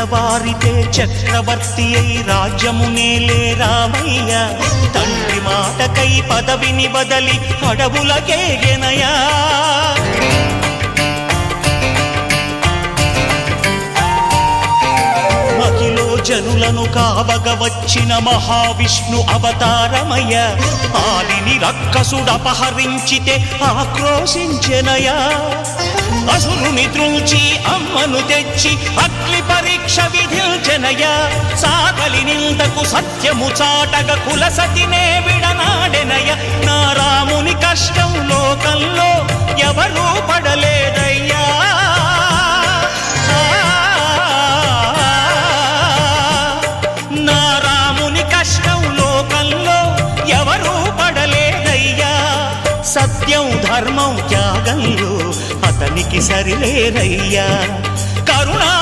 తెల్లవారితే చక్రవర్తి అయి రాజ్యమునేలే రామయ్య తండ్రి మాటకై పదవిని బదలి అడవులకేగెనయా అఖిలో జనులను కావగ వచ్చిన మహావిష్ణు అవతారమయ్య ఆలిని రక్కసుడపహరించితే ఆక్రోశించెనయా అసురుని త్రుంచి అమ్మను తెచ్చి అగ్ని పరీక్ష విధించెనయా సాగలి నిందకు సత్యము చాటగ కులసతినే విడనాడెనయ నా రాముని కష్టం లోకంలో ఎవరూ పడలేదయ్యా నా రాముని కష్టం లోకంలో ఎవరూ పడలేదయ్యా సత్యం ధర్మం త్యాగంలో అతనికి సరిలేరయ్యా కరుణా